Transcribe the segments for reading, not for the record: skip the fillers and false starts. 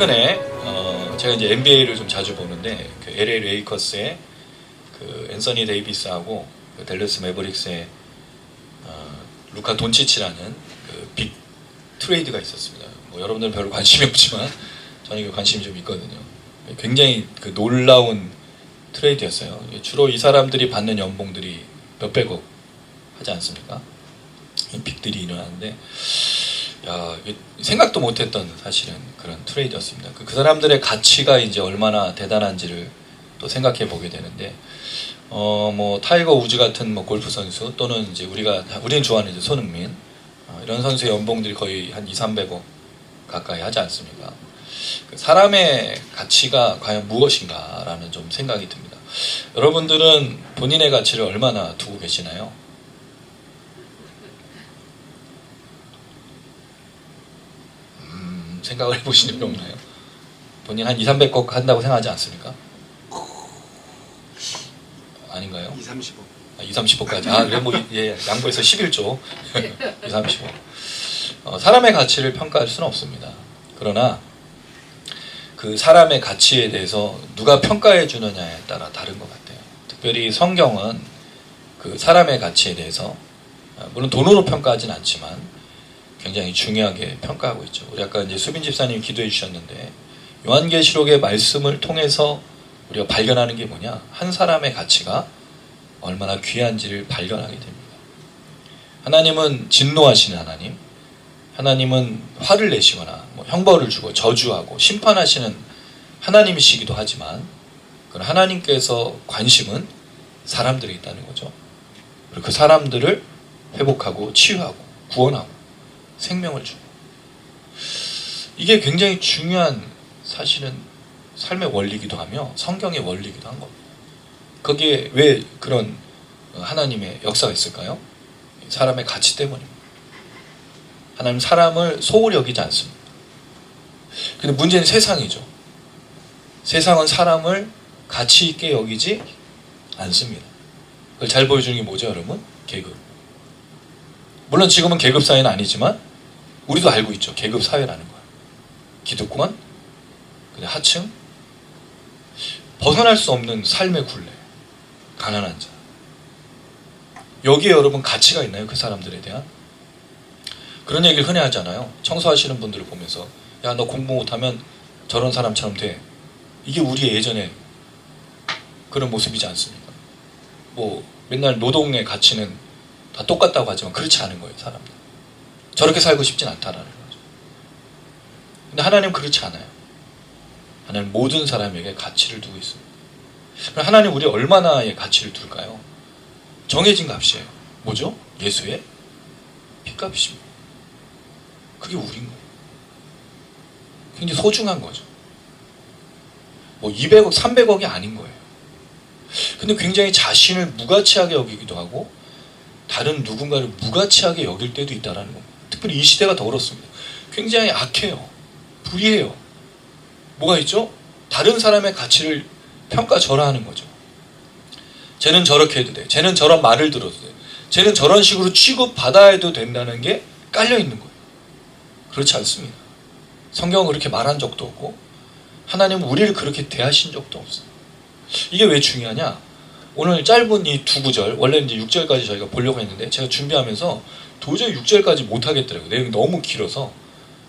최근에 제가 이제 NBA를 좀 자주 보는데 그 LA 레이커스의 그 앤서니 데이비스하고 그 댈러스 매버릭스의 루카 돈치치라는 그 빅 트레이드가 있었습니다. 뭐 여러분들은 별로 관심이 없지만 저는 이게 관심이 좀 있거든요. 굉장히 그 놀라운 트레이드였어요. 주로 이 사람들이 받는 연봉들이 몇백억 하지 않습니까? 빅들이 일어나는데 야, 생각도 못했던 사실은 그런 트레이드였습니다. 그 사람들의 가치가 이제 얼마나 대단한지를 또 생각해 보게 되는데, 뭐 타이거 우즈 같은 뭐 골프 선수 또는 이제 우리는 좋아하는 이제 손흥민 이런 선수의 연봉들이 거의 한 200~300억 가까이 하지 않습니까? 그 사람의 가치가 과연 무엇인가라는 좀 생각이 듭니다. 여러분들은 본인의 가치를 얼마나 두고 계시나요? 생각을 해보신 적이 없나요? 본인 한 200~300억 한다고 생각하지 않습니까? 아닌가요? 2~30억. 2~30억까지. 아, 그래 뭐 예, 양보해서 11조. 2~30억. 사람의 가치를 평가할 수는 없습니다. 그러나 그 사람의 가치에 대해서 누가 평가해 주느냐에 따라 다른 것 같아요. 특별히 성경은 그 사람의 가치에 대해서 물론 돈으로 평가하진 않지만 굉장히 중요하게 평가하고 있죠. 우리 아까 이제 수빈 집사님이 기도해 주셨는데 요한계시록의 말씀을 통해서 우리가 발견하는 게 뭐냐? 한 사람의 가치가 얼마나 귀한지를 발견하게 됩니다. 하나님은 진노하시는 하나님, 하나님은 화를 내시거나 뭐 형벌을 주고 저주하고 심판하시는 하나님이시기도 하지만 그런 하나님께서 관심은 사람들에 있다는 거죠. 그리고 그 사람들을 회복하고 치유하고 구원하고 생명을 주고, 이게 굉장히 중요한 사실은 삶의 원리이기도 하며 성경의 원리이기도 한 겁니다. 거기에 왜 그런 하나님의 역사가 있을까요? 사람의 가치 때문입니다. 하나님 사람을 소홀히 여기지 않습니다. 근데 문제는 세상이죠. 세상은 사람을 가치 있게 여기지 않습니다. 그걸 잘 보여주는 게 뭐죠, 여러분? 계급. 물론 지금은 계급 사회는 아니지만 우리도 알고 있죠. 계급 사회라는 거야. 기득권, 하층, 벗어날 수 없는 삶의 굴레, 가난한 자. 여기에 여러분 가치가 있나요? 그 사람들에 대한? 그런 얘기를 흔히 하잖아요. 청소하시는 분들을 보면서 야, 너 공부 못하면 저런 사람처럼 돼. 이게 우리의 예전에 그런 모습이지 않습니까? 뭐 맨날 노동의 가치는 다 똑같다고 하지만 그렇지 않은 거예요, 사람들. 저렇게 살고 싶진 않다라는 거죠. 근데 하나님은 그렇지 않아요. 하나님은 모든 사람에게 가치를 두고 있습니다. 그럼 하나님 우리 얼마나의 가치를 둘까요? 정해진 값이에요. 뭐죠? 예수의 핏값이십니다. 그게 우린 거예요. 굉장히 소중한 거죠. 뭐 200억, 300억이 아닌 거예요. 근데 굉장히 자신을 무가치하게 여기기도 하고 다른 누군가를 무가치하게 여길 때도 있다는 겁니다. 특별히 이 시대가 더 그렇습니다. 굉장히 악해요. 불의해요. 뭐가 있죠? 다른 사람의 가치를 평가절하하는 거죠. 쟤는 저렇게 해도 돼. 쟤는 저런 말을 들어도 돼. 쟤는 저런 식으로 취급받아야 된다는 게 깔려있는 거예요. 그렇지 않습니다. 성경은 그렇게 말한 적도 없고 하나님은 우리를 그렇게 대하신 적도 없어요. 이게 왜 중요하냐? 오늘 짧은 이 두 구절, 원래는 이제 6절까지 저희가 보려고 했는데 제가 준비하면서 도저히 6절까지 못하겠더라고요. 내용이 너무 길어서.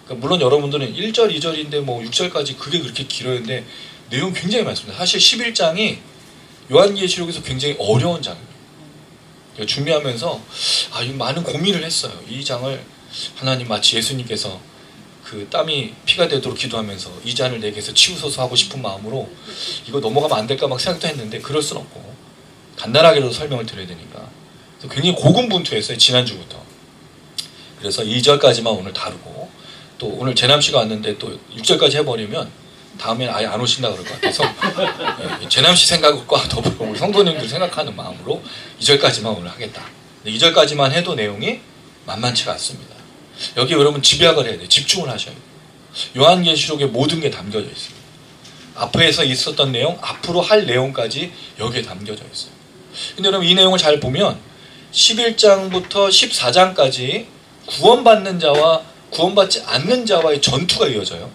그러니까 물론 여러분들은 1절, 2절인데 뭐 6절까지 그게 그렇게 길었는데 내용이 굉장히 많습니다. 사실 11장이 요한계시록에서 굉장히 어려운 장이에요. 준비하면서 많은 고민을 했어요. 이 장을 하나님 마치 예수님께서 그 땀이 피가 되도록 기도하면서 이 잔을 내게서 치우소서 하고 싶은 마음으로 이거 넘어가면 안 될까 막 생각도 했는데 그럴 순 없고 간단하게라도 설명을 드려야 되니까 그래서 굉장히 고군분투했어요. 지난주부터. 그래서 2절까지만 오늘 다루고 또 오늘 재남씨가 왔는데 또 6절까지 해버리면 다음에는 아예 안 오신다 그럴 것 같아서 재남씨 생각과 더불어 우리 성도님들 생각하는 마음으로 2절까지만 오늘 하겠다. 2절까지만 해도 내용이 만만치가 않습니다. 여기 여러분 집약을 해야 돼요. 집중을 하셔야 돼요. 요한계시록에 모든 게 담겨져 있습니다. 앞에서 있었던 내용, 앞으로 할 내용까지 여기에 담겨져 있어요. 근데 여러분 이 내용을 잘 보면 11장부터 14장까지 구원받는 자와 구원받지 않는 자와의 전투가 이어져요.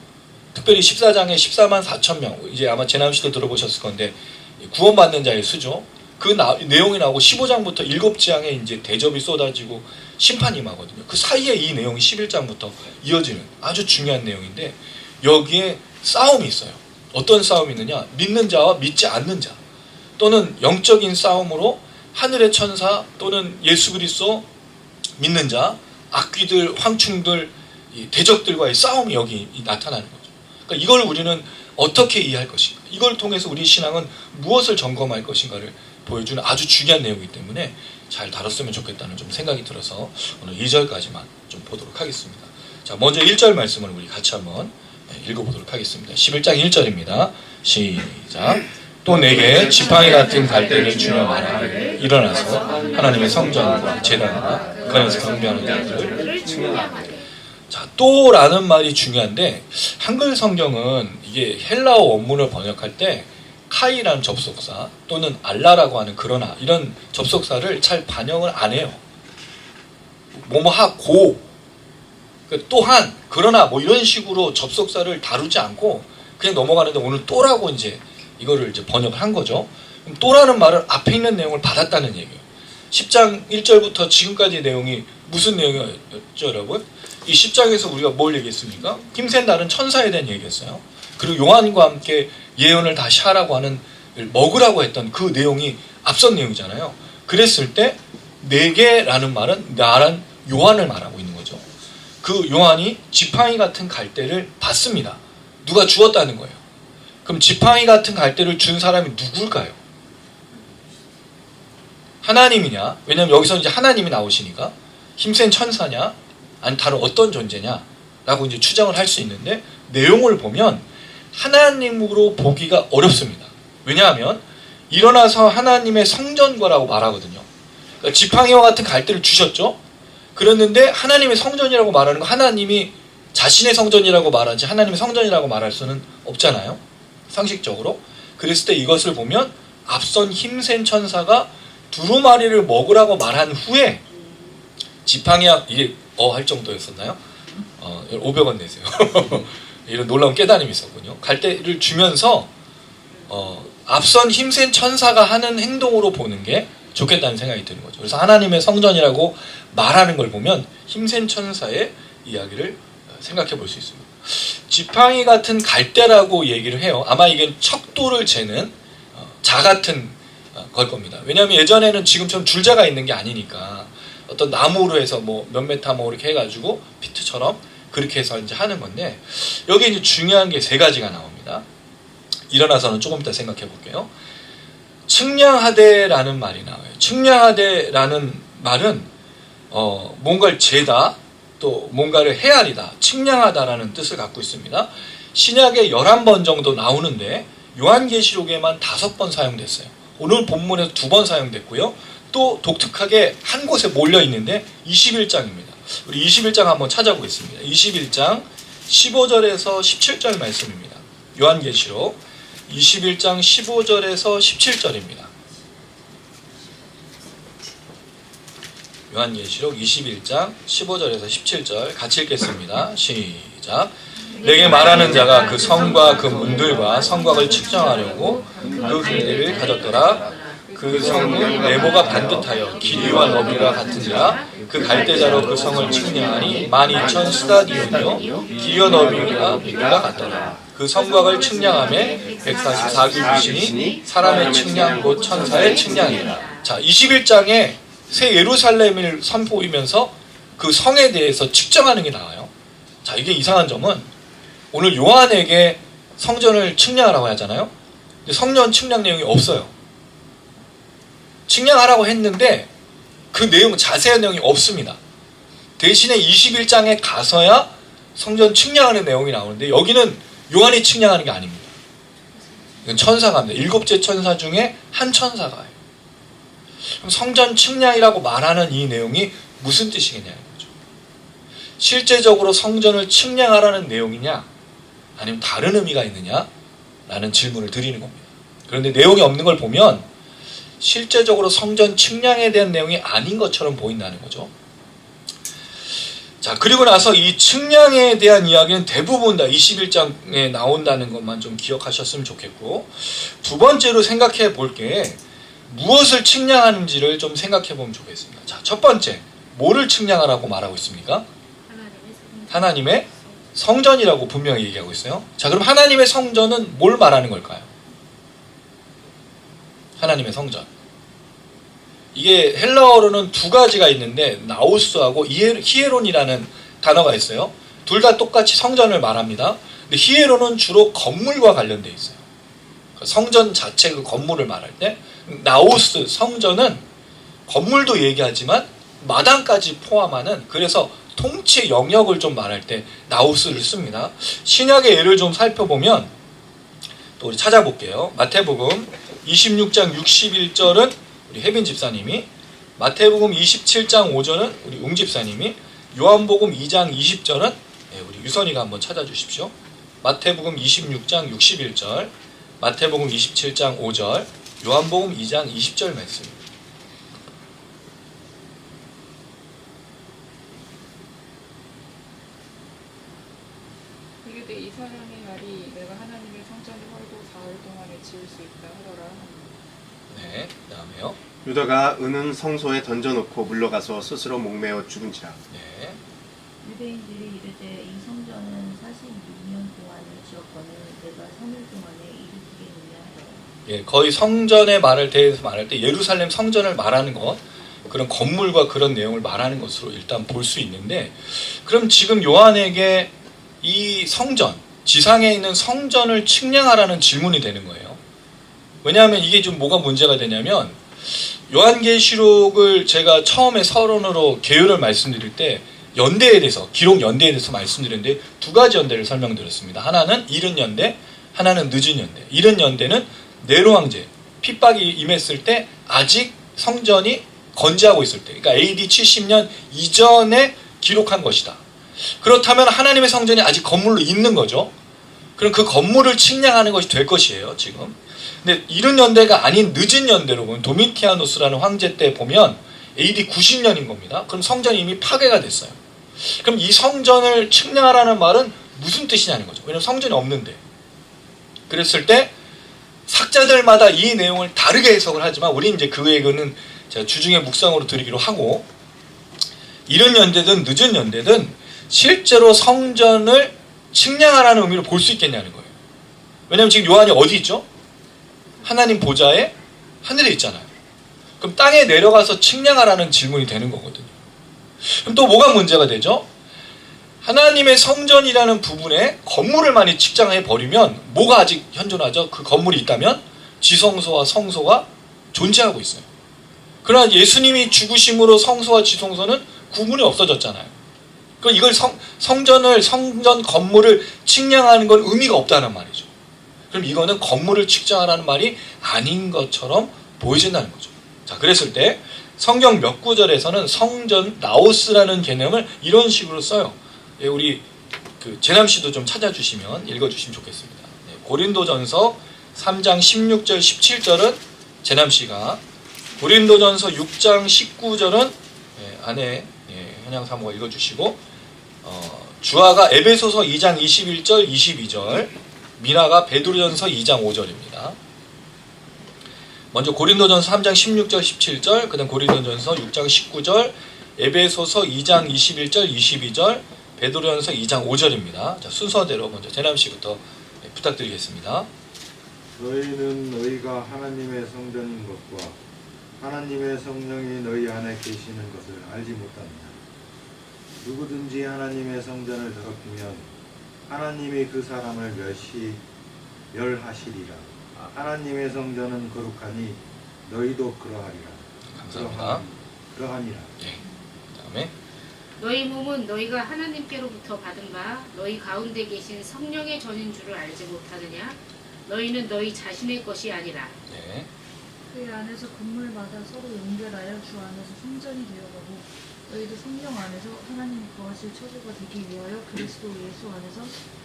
특별히 14장에 14만 4천 명, 이제 아마 재남 씨도 들어보셨을 건데 구원받는 자의 수죠. 그 내용이 나오고 15장부터 7장에 이제 대접이 쏟아지고 심판이 임하거든요. 그 사이에 이 내용이 11장부터 이어지는 아주 중요한 내용인데 여기에 싸움이 있어요. 어떤 싸움이 있느냐? 믿는 자와 믿지 않는 자, 또는 영적인 싸움으로 하늘의 천사 또는 예수 그리스도 믿는 자, 악귀들, 황충들, 대적들과의 싸움이 여기 나타나는 거죠. 그러니까 이걸 우리는 어떻게 이해할 것인가, 이걸 통해서 우리 신앙은 무엇을 점검할 것인가를 보여주는 아주 중요한 내용이기 때문에 잘 다뤘으면 좋겠다는 좀 생각이 들어서 오늘 2절까지만 좀 보도록 하겠습니다. 자, 먼저 1절 말씀을 우리 같이 한번 읽어보도록 하겠습니다. 11장 1절입니다. 시작. 또 내게 지팡이 같은 갈대를 주며 말하되 일어나서 하나님의 성전과 제단과 그에서 경배하는 자들을 측량하되. 자, 또라는 말이 중요한데 한글 성경은 이게 헬라어 원문을 번역할 때 카이라는 접속사 또는 알라라고 하는 그러나 이런 접속사를 잘 반영을 안 해요. 뭐뭐하고 또한 그러나 뭐 이런 식으로 접속사를 다루지 않고 그냥 넘어가는데 오늘 또라고 이제 이거를 이제 번역을 한 거죠. 그럼 또라는 말은 앞에 있는 내용을 받았다는 얘기예요. 10장 1절부터 지금까지 내용이 무슨 내용이었죠, 여러분? 이 10장에서 우리가 뭘 얘기했습니까? 힘센 날은 천사에 대한 얘기했어요. 그리고 요한과 함께 예언을 다시 하라고 하는, 먹으라고 했던 그 내용이 앞선 내용이잖아요. 그랬을 때 내게라는 말은 나란 요한을 말하고 있는 거죠. 그 요한이 지팡이 같은 갈대를 받습니다. 누가 주었다는 거예요. 그럼 지팡이 같은 갈대를 준 사람이 누굴까요? 하나님이냐? 왜냐하면 여기서 이제 하나님이 나오시니까 힘센 천사냐? 아니 다른 어떤 존재냐? 라고 이제 추정을 할 수 있는데 내용을 보면 하나님으로 보기가 어렵습니다. 왜냐하면 일어나서 하나님의 성전과라고 말하거든요. 그러니까 지팡이와 같은 갈대를 주셨죠. 그랬는데 하나님의 성전이라고 말하는 거 하나님이 자신의 성전이라고 말하지 하나님의 성전이라고 말할 수는 없잖아요. 상식적으로. 그랬을 때 이것을 보면 앞선 힘센 천사가 두루마리를 먹으라고 말한 후에 지팡이와 이게 할 정도였었나요? 500원 내세요. 이런 놀라운 깨달음이 있었군요. 갈대를 주면서 앞선 힘센 천사가 하는 행동으로 보는 게 좋겠다는 생각이 드는 거죠. 그래서 하나님의 성전이라고 말하는 걸 보면 힘센 천사의 이야기를 생각해 볼 수 있습니다. 지팡이 같은 갈대라고 얘기를 해요. 아마 이게 척도를 재는 자 같은 걸 겁니다. 왜냐하면 예전에는 지금처럼 줄자가 있는 게 아니니까 어떤 나무로 해서 뭐 몇 메타 뭐 이렇게 해가지고 피트처럼 그렇게 해서 이제 하는 건데 여기 이제 중요한 게 세 가지가 나옵니다. 일어나서는 조금 이따 생각해 볼게요. 측량하되라는 말이 나와요. 측량하되라는 말은 뭔가를 재다 또 뭔가를 헤아리다, 측량하다라는 뜻을 갖고 있습니다. 신약에 11번 정도 나오는데 요한계시록에만 5번 사용됐어요. 오늘 본문에서 2번 사용됐고요. 또 독특하게 한 곳에 몰려 있는데 21장입니다. 우리 21장 한번 찾아보겠습니다. 21장 15절에서 17절 말씀입니다. 요한계시록 21장 15절에서 17절입니다. 요한계시록 21장 15절에서 17절 같이 읽겠습니다. 시작. 내게 말하는 자가 그 성과 그 문들과 성곽을 측정하려고 그 기대를 가졌더라. 그 성은 네모가 반듯하여 길이와 너비가 같으니라. 그 갈대자로 그 성을 측량하니 12,000 스타디온이요 길이와 너비가 같더라. 그 성곽을 측량하며 144규빗이니 사람의 측량 곧 천사의 측량이라. 자, 21장에 새 예루살렘을 선보이면서 그 성에 대해서 측정하는 게 나와요. 자, 이게 이상한 점은 오늘 요한에게 성전을 측량하라고 하잖아요. 근데 성전 측량 내용이 없어요. 측량하라고 했는데 그 내용, 자세한 내용이 없습니다. 대신에 21장에 가서야 성전 측량하는 내용이 나오는데 여기는 요한이 측량하는 게 아닙니다. 이건 천사가 합니다. 7째 천사 중에 한 천사가 해요. 그럼 성전 측량이라고 말하는 이 내용이 무슨 뜻이겠냐는 거죠. 실제적으로 성전을 측량하라는 내용이냐 아니면 다른 의미가 있느냐 라는 질문을 드리는 겁니다. 그런데 내용이 없는 걸 보면 실제적으로 성전 측량에 대한 내용이 아닌 것처럼 보인다는 거죠. 자, 그리고 나서 이 측량에 대한 이야기는 대부분 다 21장에 나온다는 것만 좀 기억하셨으면 좋겠고, 두 번째로 생각해 볼 게 무엇을 측량하는지를 좀 생각해 보면 좋겠습니다. 자, 첫 번째, 뭐를 측량하라고 말하고 있습니까? 하나님의 성전이라고 분명히 얘기하고 있어요. 자, 그럼 하나님의 성전은 뭘 말하는 걸까요? 하나님의 성전. 이게 헬라어로는 두 가지가 있는데 나우스하고 히에론이라는 단어가 있어요. 둘 다 똑같이 성전을 말합니다. 근데 히에론은 주로 건물과 관련돼 있어요. 성전 자체 그 건물을 말할 때, 나우스 성전은 건물도 얘기하지만 마당까지 포함하는, 그래서 통치 영역을 좀 말할 때 나우스를 씁니다. 신약의 예를 좀 살펴보면 또 우리 찾아볼게요. 마태복음 26장 61절은 우리 혜빈 집사님이, 마태복음 27장 5절은 우리 웅 집사님이, 요한복음 2장 20절은 우리 유선이가 한번 찾아주십시오. 마태복음 26장 61절, 마태복음 27장 5절, 요한복음 2장 20절 말씀입니다. 이르되 이 사람의 말이 내가 하나님의 성전을 헐고 사흘 동안에 지을 수 있다 하더라. 네, 그 다음에요. 유다가 은은 성소에 던져놓고 물러가서 스스로 목매어 죽은지라. 네. 유대인들이 이르되 이 성전은 46년 동안을 지었거늘 내가 3일 동안에 일으키겠느냐 하더라. 예, 거의 성전의 말을 대해서 말할 때 예루살렘 성전을 말하는 것, 그런 건물과 그런 내용을 말하는 것으로 일단 볼 수 있는데, 그럼 지금 요한에게 이 성전, 지상에 있는 성전을 측량하라는 질문이 되는 거예요. 왜냐하면 이게 좀 뭐가 문제가 되냐면, 요한계시록을 제가 처음에 서론으로 개요를 말씀드릴 때 연대에 대해서, 기록 연대에 대해서 말씀드렸는데 두 가지 연대를 설명드렸습니다. 하나는 이른 연대, 하나는 늦은 연대. 이른 연대는 네로 황제 핍박이 임했을 때 아직 성전이 건재하고 있을 때, 그러니까 AD 70년 이전에 기록한 것이다. 그렇다면 하나님의 성전이 아직 건물로 있는 거죠. 그럼 그 건물을 측량하는 것이 될 것이에요, 지금. 근데 이른 연대가 아닌 늦은 연대로 보면 도미티아누스라는 황제 때 보면 AD 90년인 겁니다. 그럼 성전이 이미 파괴가 됐어요. 그럼 이 성전을 측량하라는 말은 무슨 뜻이냐는 거죠. 왜냐하면 성전이 없는데. 그랬을 때 학자들마다 이 내용을 다르게 해석을 하지만 우리는 이제 그 얘기는 제가 주중에 묵상으로 드리기로 하고, 이른 연대든 늦은 연대든 실제로 성전을 측량하라는 의미로 볼 수 있겠냐는 거예요. 왜냐하면 지금 요한이 어디 있죠? 하나님 보좌에 하늘에 있잖아요. 그럼 땅에 내려가서 측량하라는 질문이 되는 거거든요. 그럼 또 뭐가 문제가 되죠? 하나님의 성전이라는 부분에 건물을 많이 측정해 버리면 뭐가 아직 현존하죠? 그 건물이 있다면 지성소와 성소가 존재하고 있어요. 그러나 예수님이 죽으심으로 성소와 지성소는 구분이 없어졌잖아요. 그럼 이걸 성전 건물을 측량하는 건 의미가 없다는 말이죠. 그럼 이거는 건물을 측정하라는 말이 아닌 것처럼 보여진다는 거죠. 자, 그랬을 때 성경 몇 구절에서는 성전 나오스라는 개념을 이런 식으로 써요. 예, 우리 그 재남 씨도 좀 찾아주시면 읽어주시면 좋겠습니다. 네, 고린도전서 3장 16절 17절은 재남 씨가, 고린도전서 6장 19절은 아내 현양 사모가 읽어주시고, 주아가 에베소서 2장 21절 22절, 미나가 베드로전서 2장 5절입니다. 먼저 고린도전서 3장 16절 17절, 그 다음 고린도전서 6장 19절, 에베소서 2장 21절 22절, 베드로전서 2장 5절입니다. 자, 순서대로 먼저 재남씨부터 부탁드리겠습니다. 너희는 너희가 하나님의 성전인 것과 하나님의 성령이 너희 안에 계시는 것을 알지 못하느냐. 누구든지 하나님의 성전을 더럽히면 하나님이 그 사람을 멸하시리라. 하나님의 성전은 거룩하니 너희도 그러하리라. 감사합니다. 그러하니라. 네. 다음에 너희 몸은 너희가 하나님께로부터 받은 바 너희 가운데 계신 성령의 전인 줄을 알지 못하느냐? 너희는 너희 자신의 것이 아니라. 네. 그 안에서 건물마다 서로 연결하여 주 안에서 성전이 되어가고 너희도 성령 안에서 하나님이 거하실 처소가 되기 위하여 그리스도 예수 안에서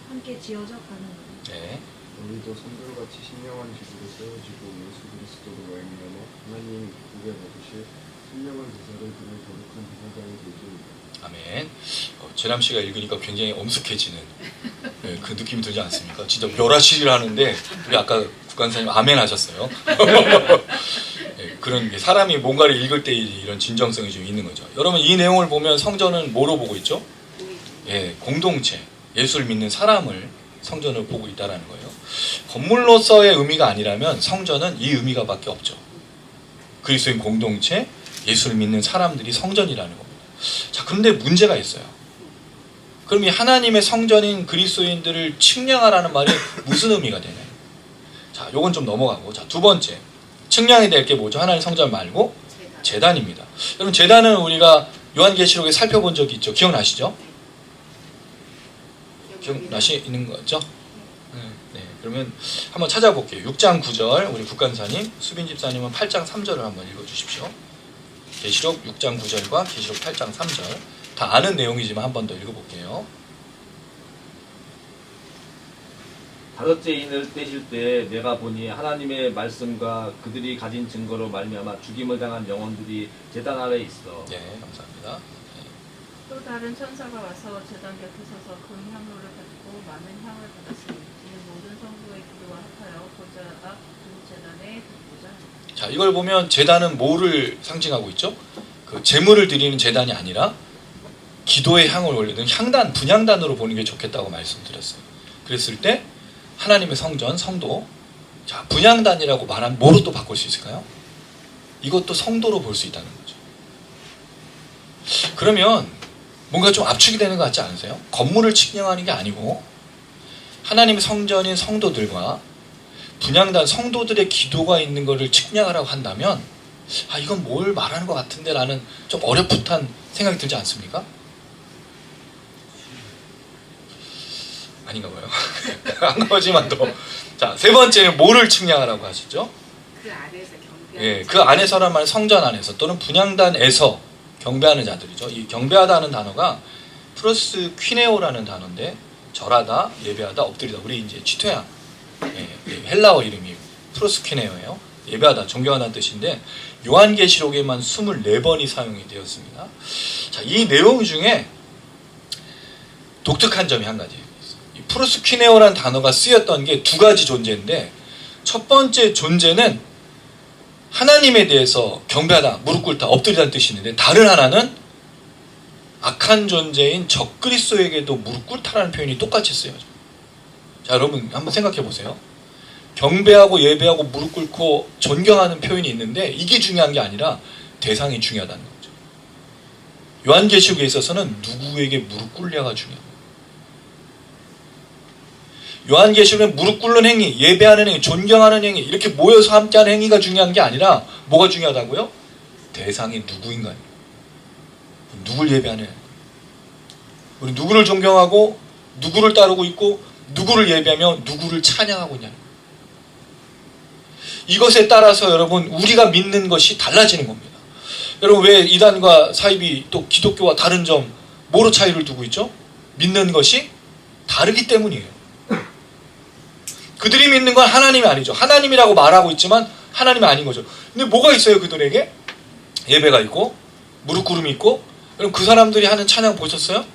함께 지어져 가느니라. 네. 우리도 성들같이 신령한 기구로 세워지고 예수 그리스도로 말미암아 하나님 기쁘게 받으실 선명한 제사를 그를 거룩한 제사장이 되게 아멘. 재남 씨가 읽으니까 굉장히 엄숙해지는 그 느낌이 들지 않습니까? 진짜 멸하시리를 하는데 우리 아까 국간사님 아멘 하셨어요. 그런 게 사람이 뭔가를 읽을 때 이런 진정성이 좀 있는 거죠. 여러분 이 내용을 보면 성전은 뭐로 보고 있죠? 공동체, 예수를 믿는 사람을 성전을 보고 있다라는 거예요. 건물로서의 의미가 아니라면 성전은 이 의미가 밖에 없죠. 그리스도인 공동체, 예수를 믿는 사람들이 성전이라는 겁니다. 자, 그런데 문제가 있어요. 그럼 이 하나님의 성전인 그리스도인들을 측량하라는 말이 무슨 의미가 되나요? 자, 요건 좀 넘어가고, 자, 두 번째 측량이 될 게 뭐죠? 하나님 성전 말고 제단입니다. 여러분 제단은 우리가 요한계시록에 살펴본 적이 있죠. 기억나시죠? 기억나시는 거죠? 네, 그러면 한번 찾아볼게요. 6장 9절 우리 국간사님, 수빈 집사님은 8장 3절을 한번 읽어주십시오. 계시록 6장 9절과 계시록 8장 3절 다 아는 내용이지만 한 번 더 읽어볼게요. 다섯째 인을 떼실 때 내가 보니 하나님의 말씀과 그들이 가진 증거로 말미암아 죽임을 당한 영혼들이 제단 아래 있어. 네, 감사합니다. 또 다른 천사가 와서 제단 곁에 서서 그 향로를 받고 많은 향을 받았으니 이는 모든 성도의 기도와 합하여 보좌 앞 그 제단에 듣고자 하니. 자, 이걸 보면 제단은 뭐를 상징하고 있죠? 그 제물을 드리는 제단이 아니라 기도의 향을 올리는 향단, 분향단으로 보는 게 좋겠다고 말씀드렸어요. 그랬을 때 하나님의 성전, 성도, 자, 분향단이라고 말하면 뭐로 또 바꿀 수 있을까요? 이것도 성도로 볼 수 있다는 거죠. 그러면 뭔가 좀 압축이 되는 것 같지 않으세요? 건물을 측량하는 게 아니고 하나님의 성전인 성도들과 분향단 성도들의 기도가 있는 것을 측량하라고 한다면 이건 뭘 말하는 것 같은데 라는 좀 어렵풋한 생각이 들지 않습니까? 아닌가 봐요. 한 가지만 더. 자, 세 번째는 뭐를 측량하라고 하시죠? 그 안에서 경배하는 예, 그 안에서란 말은 성전 안에서 또는 분향단에서 경배하는 자들이죠. 이 경배하다는 단어가 프로스 퀴네오라는 단어인데 절하다, 예배하다, 엎드리다. 우리 이제 취토양 헬라어 이름이 프로스 퀴네오예요. 예배하다, 존경하다는 뜻인데 요한계시록에만 24번이 사용이 되었습니다. 자, 이 내용 중에 독특한 점이 한 가지. 이 프로스 퀴네오라는 단어가 쓰였던 게 두 가지 존재인데 첫 번째 존재는 하나님에 대해서 경배하다, 무릎 꿇다, 엎드리다는 뜻이 있는데 다른 하나는 악한 존재인 적그리스도에게도 무릎 꿇다라는 표현이 똑같이 쓰여져요. 자, 여러분 한번 생각해 보세요. 경배하고 예배하고 무릎 꿇고 존경하는 표현이 있는데 이게 중요한 게 아니라 대상이 중요하다는 거죠. 요한계시록에 있어서는 누구에게 무릎 꿇냐가 중요합니다. 요한계시록은 무릎 꿇는 행위, 예배하는 행위, 존경하는 행위 이렇게 모여서 함께하는 행위가 중요한 게 아니라 뭐가 중요하다고요? 대상이 누구인가요? 누굴 예배하느냐? 우리 누구를 존경하고 누구를 따르고 있고 누구를 예배하며 누구를 찬양하고 있냐? 이것에 따라서 여러분 우리가 믿는 것이 달라지는 겁니다. 여러분 왜 이단과 사이비 또 기독교와 다른 점 뭐로 차이를 두고 있죠? 믿는 것이 다르기 때문이에요. 그들이 믿는 건 하나님이 아니죠. 하나님이라고 말하고 있지만 하나님이 아닌 거죠. 근데 뭐가 있어요 그들에게? 예배가 있고 무릎 꿇음이 있고. 여러분 그 사람들이 하는 찬양 보셨어요?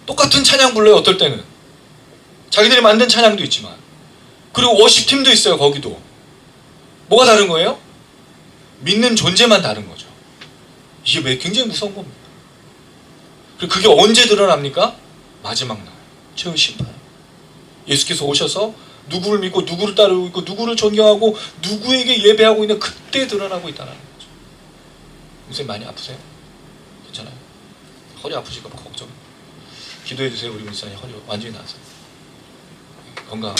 똑같은 찬양 불러요. 어떨 때는 자기들이 만든 찬양도 있지만 그리고 워십팀도 있어요. 거기도 뭐가 다른 거예요? 믿는 존재만 다른 거죠. 이게 왜 굉장히 무서운 겁니다. 그리고 그게 언제 드러납니까? 마지막 날 최후 심판. 예수께서 오셔서 누구를 믿고 누구를 따르고 있고 누구를 존경하고 누구에게 예배하고 있는 그때 드러나고 있다는 거죠. 요새 많이 아프세요? 괜찮아요? 허리 아프실까 봐 걱정. 기도해 주세요. 우리 목사님 허리 완전히 나았어요. 건강.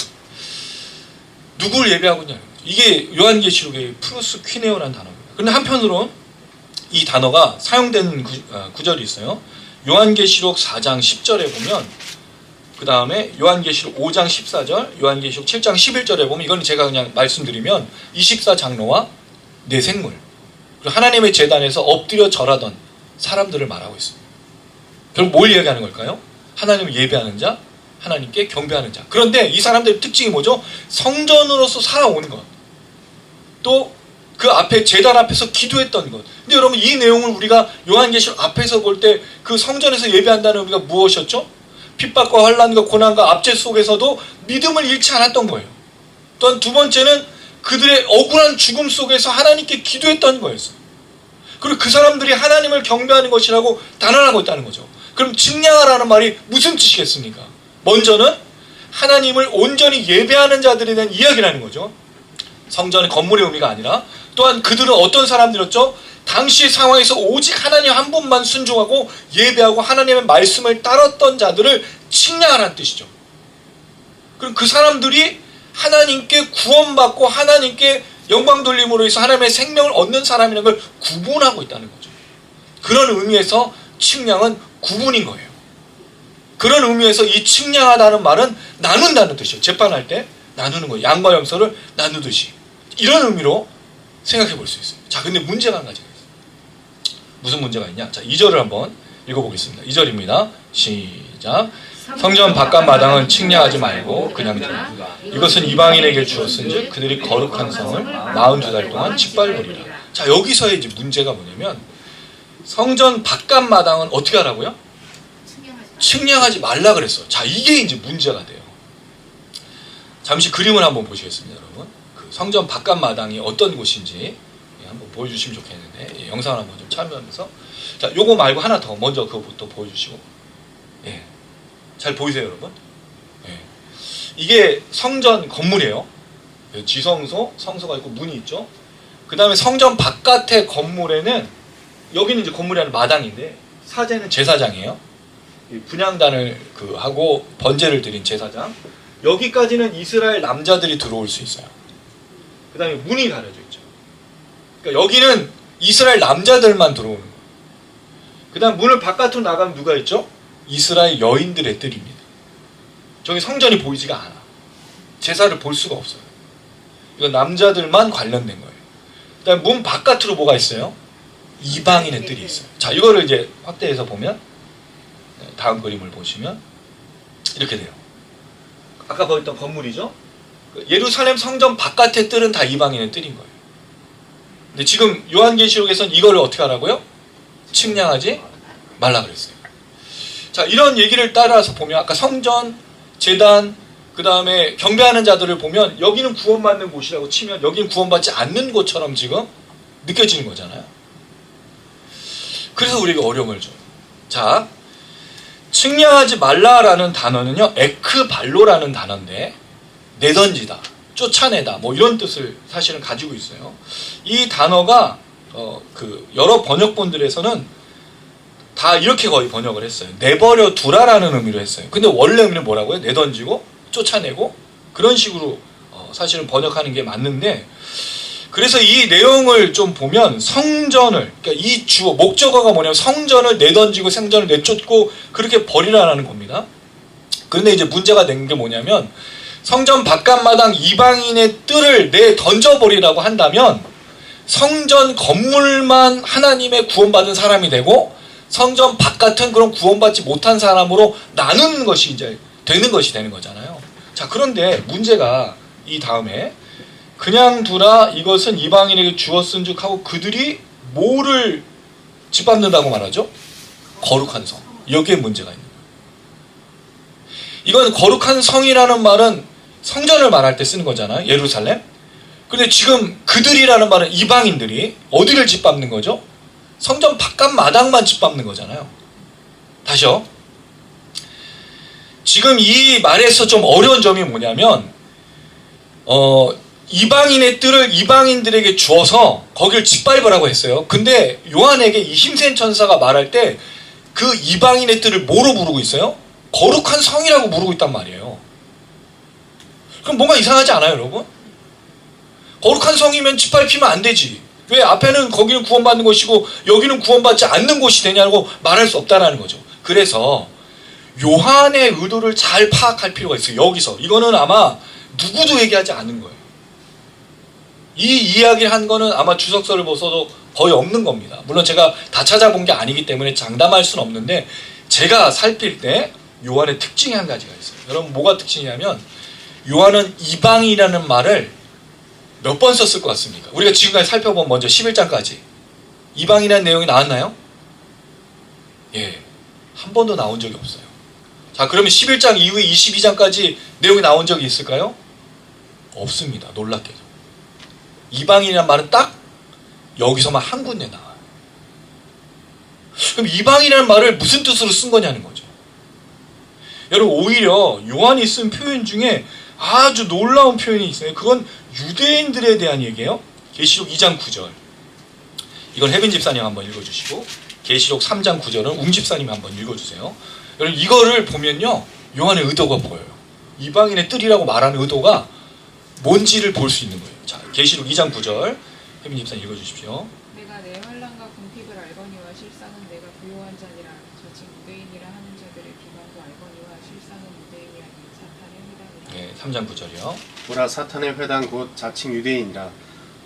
누구를 예배하고 있냐? 이게 요한계시록의 프로스 퀴네오라는 단어입니다. 그런데 한편으로는 이 단어가 사용된 구절이 있어요. 요한계시록 4장 10절에 보면 그 다음에 요한계시록 5장 14절, 요한계시록 7장 11절에 보면 이건 제가 그냥 말씀드리면 24장로와 네 생물 그리고 하나님의 제단에서 엎드려 절하던 사람들을 말하고 있습니다. 결국 뭘 이야기하는 걸까요? 하나님을 예배하는 자, 하나님께 경배하는 자. 그런데 이 사람들의 특징이 뭐죠? 성전으로서 살아오는 것. 또 그 앞에 제단 앞에서 기도했던 것. 근데 여러분 이 내용을 우리가 요한계시록 앞에서 볼 때 그 성전에서 예배한다는 의미가 무엇이었죠? 핍박과 환난과 고난과 압제 속에서도 믿음을 잃지 않았던 거예요. 또한 두 번째는 그들의 억울한 죽음 속에서 하나님께 기도했던 거였어요. 그리고 그 사람들이 하나님을 경배하는 것이라고 단언하고 있다는 거죠. 그럼 측량하라는 말이 무슨 뜻이겠습니까? 먼저는 하나님을 온전히 예배하는 자들에 대한 이야기라는 거죠. 성전의 건물의 의미가 아니라 또한 그들은 어떤 사람들이었죠? 당시 상황에서 오직 하나님 한 분만 순종하고 예배하고 하나님의 말씀을 따랐던 자들을 측량하라는 뜻이죠. 그럼 그 사람들이 하나님께 구원받고 하나님께 영광 돌림으로 해서 하나님의 생명을 얻는 사람이라는 걸 구분하고 있다는 거죠. 그런 의미에서 측량은 구분인 거예요. 그런 의미에서 이 측량하다는 말은 나눈다는 뜻이에요. 재판할 때 나누는 거예요. 양과 염소를 나누듯이. 이런 의미로 생각해 볼 수 있어요. 자, 근데 문제가 한 가지가 있어요. 무슨 문제가 있냐? 자, 2절을 한번 읽어보겠습니다. 2절입니다. 시작. 성전 바깥 마당은 측량하지 말고 그냥 두라. 이것은 이방인에게 주었은즉 그들이 거룩한 성을 42달 동안 짓밟으리라. 자, 여기서의 이제 문제가 뭐냐면 성전 바깥 마당은 어떻게 하라고요? 측량하지 말라 그랬어. 자, 이게 이제 문제가 돼요. 잠시 그림을 한번 보시겠습니다, 여러분. 그 성전 바깥 마당이 어떤 곳인지 한번 보여주시면 좋겠는데, 영상을 한번 좀 참여하면서. 자, 요거 말고 하나 더 먼저 그거부터 보여주시고. 예. 잘 보이세요, 여러분? 예. 이게 성전 건물이에요. 지성소, 성소가 있고 문이 있죠. 그 다음에 성전 바깥의 건물에는 여기는 이제 건물이 아니라 마당인데 사제는 제사장이에요. 분향단을 하고 번제를 드린 제사장. 여기까지는 이스라엘 남자들이 들어올 수 있어요. 그 다음에 문이 가려져 있죠. 그러니까 여기는 이스라엘 남자들만 들어오는 거예요. 그 다음 문을 바깥으로 나가면 누가 있죠? 이스라엘 여인들의 뜰입니다. 저기 성전이 보이지가 않아. 제사를 볼 수가 없어요. 이건 남자들만 관련된 거예요. 그 다음 문 바깥으로 뭐가 있어요? 이방인의 뜰이 있어요. 자, 이거를 이제 확대해서 보면 다음 그림을 보시면 이렇게 돼요. 아까 보였던 건물이죠. 예루살렘 성전 바깥의 뜰은 다 이방인의 뜰인 거예요. 근데 지금 요한계시록에서는 이거를 어떻게 하라고요? 측량하지 말라 그랬어요. 자, 이런 얘기를 따라서 보면 아까 성전, 제단, 그 다음에 경배하는 자들을 보면 여기는 구원받는 곳이라고 치면 여기는 구원받지 않는 곳처럼 지금 느껴지는 거잖아요. 그래서 우리가 어려움을 줘요. 자, 측량하지 말라라는 단어는요, 에크발로라는 단어인데 내던지다, 쫓아내다, 뭐 이런 뜻을 사실은 가지고 있어요. 이 단어가 여러 번역본들에서는 다 이렇게 거의 번역을 했어요. 내버려 두라라는 의미로 했어요. 근데 원래 의미는 뭐라고요? 내던지고 쫓아내고 그런 식으로 사실은 번역하는 게 맞는데, 그래서 이 내용을 좀 보면 성전을, 그러니까 이 주어 목적어가 뭐냐면 성전을 내던지고 성전을 내쫓고 그렇게 버리라는 겁니다. 그런데 이제 문제가 된 게 뭐냐면 성전 바깥마당 이방인의 뜰을 내던져버리라고 한다면 성전 건물만 하나님의 구원받은 사람이 되고 성전 바깥은 그런 구원받지 못한 사람으로 나누는 것이 이제 되는 것이 되는 거잖아요. 자, 그런데 문제가 이 다음에 그냥 두라, 이것은 이방인에게 주었은즉 하고 그들이 뭐를 짓밟는다고 말하죠? 거룩한 성. 여기에 문제가 있는 거예요. 이건 거룩한 성이라는 말은 성전을 말할 때 쓰는 거잖아요. 예루살렘. 근데 지금 그들이라는 말은 이방인들이 어디를 짓밟는 거죠? 성전 바깥 마당만 짓밟는 거잖아요. 다시요. 지금 이 말에서 좀 어려운 점이 뭐냐면 이방인의 뜰을 이방인들에게 주어서 거기를 짓밟으라고 했어요. 근데 요한에게 이 힘센 천사가 말할 때 그 이방인의 뜰을 뭐로 부르고 있어요? 거룩한 성이라고 부르고 있단 말이에요. 그럼 뭔가 이상하지 않아요, 여러분? 거룩한 성이면 짓밟히면 안 되지. 왜 앞에는 거기는 구원받는 곳이고 여기는 구원받지 않는 곳이 되냐고 말할 수 없다는 거죠. 그래서 요한의 의도를 잘 파악할 필요가 있어요. 여기서 이거는 아마 누구도 얘기하지 않은 거예요. 이 이야기를 한 거는 아마 주석서를 보셔도 거의 없는 겁니다. 물론 제가 다 찾아본 게 아니기 때문에 장담할 수는 없는데 제가 살필 때 요한의 특징이 한 가지가 있어요. 여러분 뭐가 특징이냐면 요한은 이방이라는 말을 몇 번 썼을 것 같습니까? 우리가 지금까지 살펴본 먼저 11장까지 이방인이라는 내용이 나왔나요? 예, 한 번도 나온 적이 없어요. 자, 그러면 11장 이후에 22장까지 내용이 나온 적이 있을까요? 없습니다. 놀랍게도. 이방인이라는 말은 딱 여기서만 한 군데 나와요. 그럼 이방인이라는 말을 무슨 뜻으로 쓴 거냐는 거죠. 여러분, 오히려 요한이 쓴 표현 중에 아주 놀라운 표현이 있어요. 그건 유대인들에 대한 얘기예요. 계시록 2장 9절. 이건 혜빈 집사님 한번 읽어주시고, 계시록 3장 9절은 웅 집사님 한번 읽어주세요. 여러분, 이거를 보면요, 요한의 의도가 보여요. 이방인의 뜰이라고 말하는 의도가 뭔지를 볼 수 있는 거예요. 자, 계시록 2장 9절 혜빈 집사님 읽어주십시오. 내가 내 환난과 궁핍을 알거니와 실상은 내가 부요한 자니라. 저즉 유대인이라 하는 자들의 기반도 알거니와 실상은 유대인이 아닌 사탄의 회당이라. 네, 3장 9절이요. 보라 사탄의 회당 곧 자칭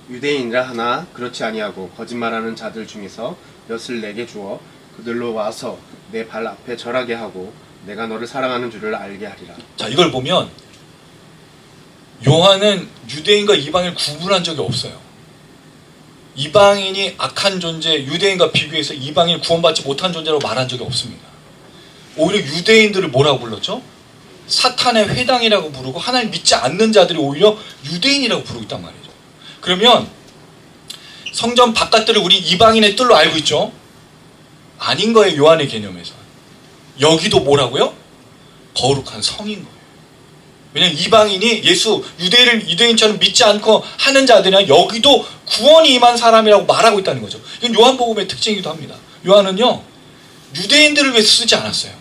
유대인이라 하나 그렇지 아니하고 거짓말하는 자들 중에서 몇을 내게 주어 그들로 와서 내 발 앞에 절하게 하고 내가 너를 사랑하는 줄을 알게 하리라. 자, 이걸 보면 요한은 유대인과 이방인을 구분한 적이 없어요. 이방인이 악한 존재, 유대인과 비교해서 이방인을 구원받지 못한 존재라고 말한 적이 없습니다. 오히려 유대인들을 뭐라고 불렀죠? 사탄의 회당이라고 부르고 하나님 믿지 않는 자들이 오히려 유대인이라고 부르고 있단 말이죠. 그러면 성전 바깥들을 우리 이방인의 뜰로 알고 있죠? 아닌 거예요. 요한의 개념에서. 여기도 뭐라고요? 거룩한 성인 거예요. 왜냐하면 이방인이 예수, 유대인처럼 믿지 않고 하는 자들이나 여기도 구원이 임한 사람이라고 말하고 있다는 거죠. 이건 요한복음의 특징이기도 합니다. 요한은요, 유대인들을 위해서 쓰지 않았어요.